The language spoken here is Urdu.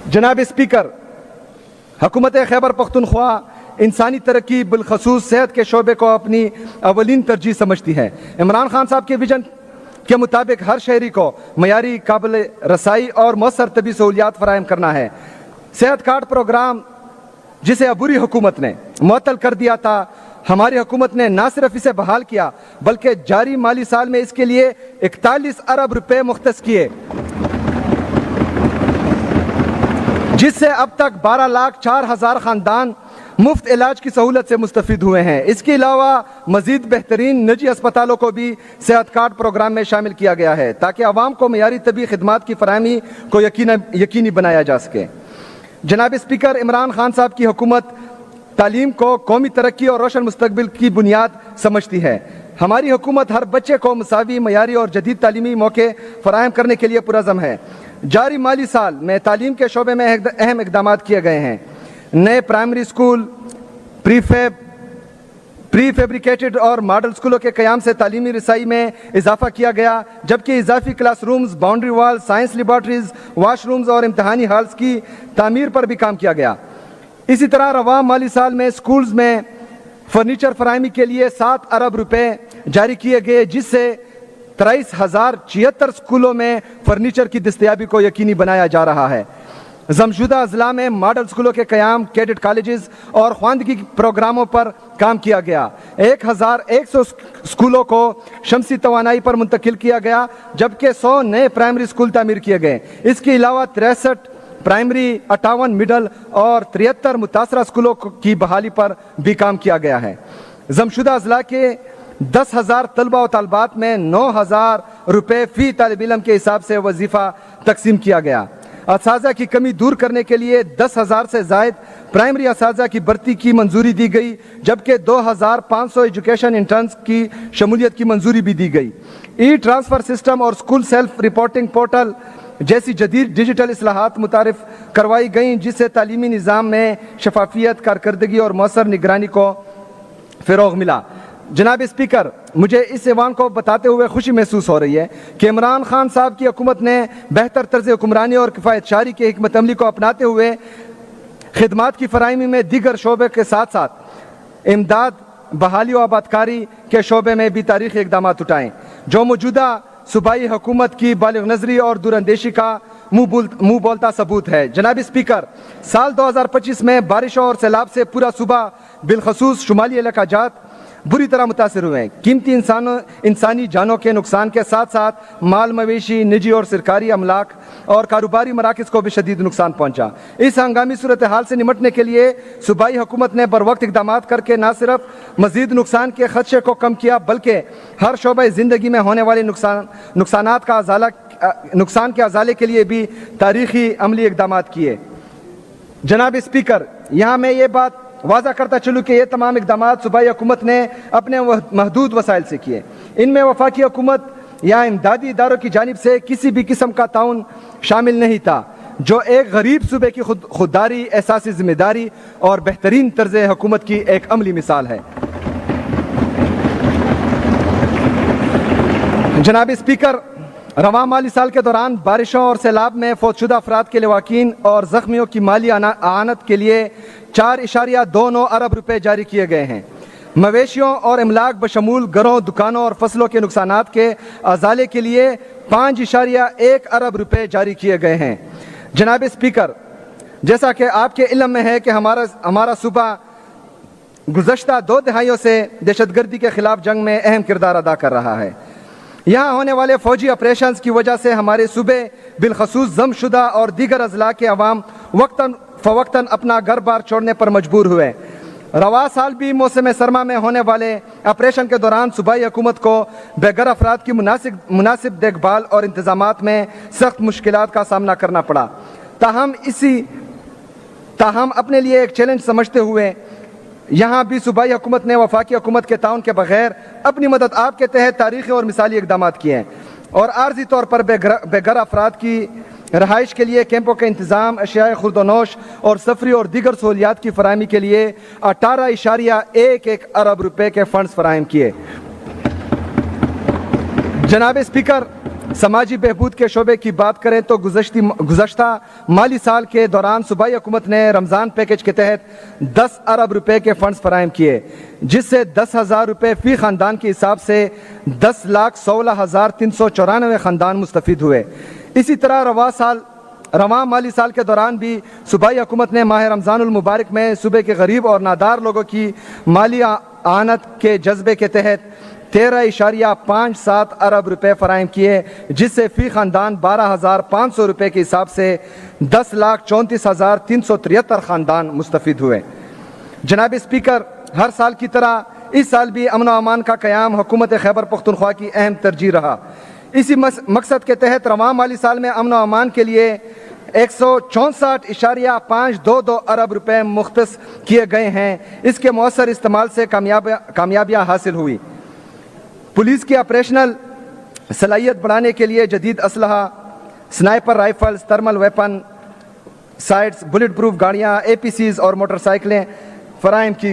جناب اسپیکر، حکومت خیبر پختونخوا انسانی ترقی بالخصوص صحت کے شعبے کو اپنی اولین ترجیح سمجھتی ہے۔ عمران خان صاحب کے ویژن کے مطابق ہر شہری کو معیاری، قابل رسائی اور مؤثر طبی سہولیات فراہم کرنا ہے۔ صحت کارڈ پروگرام جسے عبوری حکومت نے معطل کر دیا تھا، ہماری حکومت نے نہ صرف اسے بحال کیا بلکہ جاری مالی سال میں اس کے لیے 41 ارب روپے مختص کیے، جس سے اب تک 12,04,000 خاندان مفت علاج کی سہولت سے مستفید ہوئے ہیں۔ اس کے علاوہ مزید بہترین نجی اسپتالوں کو بھی صحت کارڈ پروگرام میں شامل کیا گیا ہے تاکہ عوام کو معیاری طبی خدمات کی فراہمی کو یقینی بنایا جا سکے۔ جناب اسپیکر، عمران خان صاحب کی حکومت تعلیم کو قومی ترقی اور روشن مستقبل کی بنیاد سمجھتی ہے۔ ہماری حکومت ہر بچے کو مساوی، معیاری اور جدید تعلیمی موقع فراہم کرنے کے لیے پرعزم ہے۔ جاری مالی سال میں تعلیم کے شعبے میں اہم اقدامات کیے گئے ہیں۔ نئے پرائمری اسکول، پری فیبریکیٹڈ اور ماڈل اسکولوں کے قیام سے تعلیمی رسائی میں اضافہ کیا گیا، جبکہ اضافی کلاس رومز، باؤنڈری وال، سائنس لیبارٹریز، واش رومز اور امتحانی ہالز کی تعمیر پر بھی کام کیا گیا۔ اسی طرح رواں مالی سال میں اسکولز میں فرنیچر فراہمی کے لیے 7 ارب روپے جاری کیے گئے، جس سے 23,076 اسکولوں میں فرنیچر کی دستیابی کو یقینی بنایا جا رہا ہے۔ ضمشدہ اضلاع میں ماڈل اسکولوں کے قیام، کیڈٹ کالجز اور خواندگی پروگراموں پر کام کیا گیا۔ 1,100 اسکولوں کو شمسی توانائی پر منتقل کیا گیا، جبکہ 100 نئے پرائمری اسکول تعمیر کیے گئے۔ اس کے علاوہ 63 پرائمری، 58 مڈل اور 73 متاثرہ اسکولوں کی بحالی پر بھی کام کیا گیا ہے۔ ضمشدہ اضلاع کے 10,000 طلبہ و طالبات میں 9,000 روپے فی طالب علم کے حساب سے وظیفہ تقسیم کیا گیا۔ اساتذہ کی کمی دور کرنے کے لیے 10,000 سے زائد پرائمری اساتذہ کی بھرتی کی منظوری دی گئی، جبکہ 2,500 ایجوکیشن انٹرنز کی شمولیت کی منظوری بھی دی گئی۔ ای ٹرانسفر سسٹم اور اسکول سیلف رپورٹنگ پورٹل جیسی جدید ڈیجیٹل اصلاحات متعارف کروائی گئیں، جس سے تعلیمی نظام میں شفافیت، کارکردگی اور مؤثر نگرانی کو فروغ ملا۔ جناب اسپیکر، مجھے اس ایوان کو بتاتے ہوئے خوشی محسوس ہو رہی ہے کہ عمران خان صاحب کی حکومت نے بہتر طرز حکمرانی اور کفایت شعاری کی حکمت عملی کو اپناتے ہوئے خدمات کی فراہمی میں دیگر شعبے کے ساتھ ساتھ امداد، بحالی و آبادکاری کے شعبے میں بھی تاریخی اقدامات اٹھائیں، جو موجودہ صوبائی حکومت کی بالغ نظری اور دور اندیشی کا منہ بولتا ثبوت ہے۔ جناب اسپیکر، سال 2025 میں بارشوں اور سیلاب سے پورا صوبہ بالخصوص شمالی علاقہ جات بری طرح متاثر ہوئے ہیں۔ قیمتی انسانی جانوں کے نقصان کے ساتھ ساتھ مال مویشی، نجی اور سرکاری املاک اور کاروباری مراکز کو بھی شدید نقصان پہنچا۔ اس ہنگامی صورتحال سے نمٹنے کے لیے صوبائی حکومت نے بروقت اقدامات کر کے نہ صرف مزید نقصان کے خدشے کو کم کیا بلکہ ہر شعبہ زندگی میں ہونے والے نقصان کے ازالے کے لیے بھی تاریخی عملی اقدامات کیے۔ جناب اسپیکر، یہاں میں یہ بات واضح کرتا چلوں کہ یہ تمام اقدامات صوبائی حکومت نے اپنے محدود وسائل سے کیے۔ ان میں وفاقی حکومت یا امدادی اداروں کی جانب سے کسی بھی قسم کا تعاون شامل نہیں تھا، جو ایک غریب صوبے کی خودداری، احساس ذمہ داری اور بہترین طرز حکومت کی ایک عملی مثال ہے۔ جناب اسپیکر، رواں مالی سال کے دوران بارشوں اور سیلاب میں فوت شدہ افراد کے لواحقین اور زخمیوں کی مالی اعانت کے لیے 4.29 ارب روپے جاری کیے گئے ہیں۔ مویشیوں اور املاک بشمول گھروں، دکانوں اور فصلوں کے نقصانات کے ازالے کے لیے 5.1 ارب روپے جاری کیے گئے ہیں۔ جناب اسپیکر، جیسا کہ آپ کے علم میں ہے کہ ہمارا صوبہ گزشتہ 2 دہائیوں سے دہشت گردی کے خلاف جنگ میں اہم کردار ادا کر رہا ہے۔ یہاں ہونے والے فوجی آپریشنز کی وجہ سے ہمارے صوبے بالخصوص ضمشدہ اور دیگر اضلاع کے عوام وقتاً فوقتاً اپنا گھر بار چھوڑنے پر مجبور ہوئے۔ رواں سال بھی موسم سرما میں ہونے والے آپریشن کے دوران صوبائی حکومت کو بے گھر افراد کی مناسب دیکھ بھال اور انتظامات میں سخت مشکلات کا سامنا کرنا پڑا۔ تاہم اپنے لیے ایک چیلنج سمجھتے ہوئے یہاں بھی صوبائی حکومت نے وفاقی حکومت کے تعاون کے بغیر اپنی مدد آپ کے تحت تاریخی اور مثالی اقدامات کیے ہیں اور عارضی طور پر بے گھر افراد کی رہائش کے لیے کیمپوں کے انتظام، اشیاء خورد و نوش اور سفری اور دیگر سہولیات کی فراہمی کے لیے 18.11 ارب روپے کے فنڈز فراہم کیے۔ جناب اسپیکر، سماجی بہبود کے شعبے کی بات کریں تو گزشتہ مالی سال کے دوران صوبائی حکومت نے رمضان پیکج کے تحت 10 ارب روپے کے فنڈز فراہم کیے، جس سے 10,000 روپے فی خاندان کے حساب سے 10,16,394 خاندان مستفید ہوئے۔ اسی طرح رواں مالی سال کے دوران بھی صوبائی حکومت نے ماہ رمضان المبارک میں صوبے کے غریب اور نادار لوگوں کی مالی اعانت کے جذبے کے تحت 13.57 ارب روپے فراہم کیے، جس سے فی خاندان 12,500 روپے کے حساب سے 10,34,373 خاندان مستفید ہوئے۔ جناب اسپیکر، ہر سال کی طرح اس سال بھی امن و امان کا قیام حکومت خیبر پختونخوا کی اہم ترجیح رہا۔ اسی مقصد کے تحت رواں مالی سال میں امن و امان کے لیے 164.522 ارب روپے مختص کیے گئے ہیں۔ اس کے مؤثر استعمال سے کامیابیاں حاصل ہوئی۔ پولیس کی آپریشنل صلاحیت بڑھانے کے لیے جدید اسلحہ، sniper rifles, thermal weapon sights, bulletproof گاڑیاں، APCs اور موٹر سائیکلیں فراہم کی گئی۔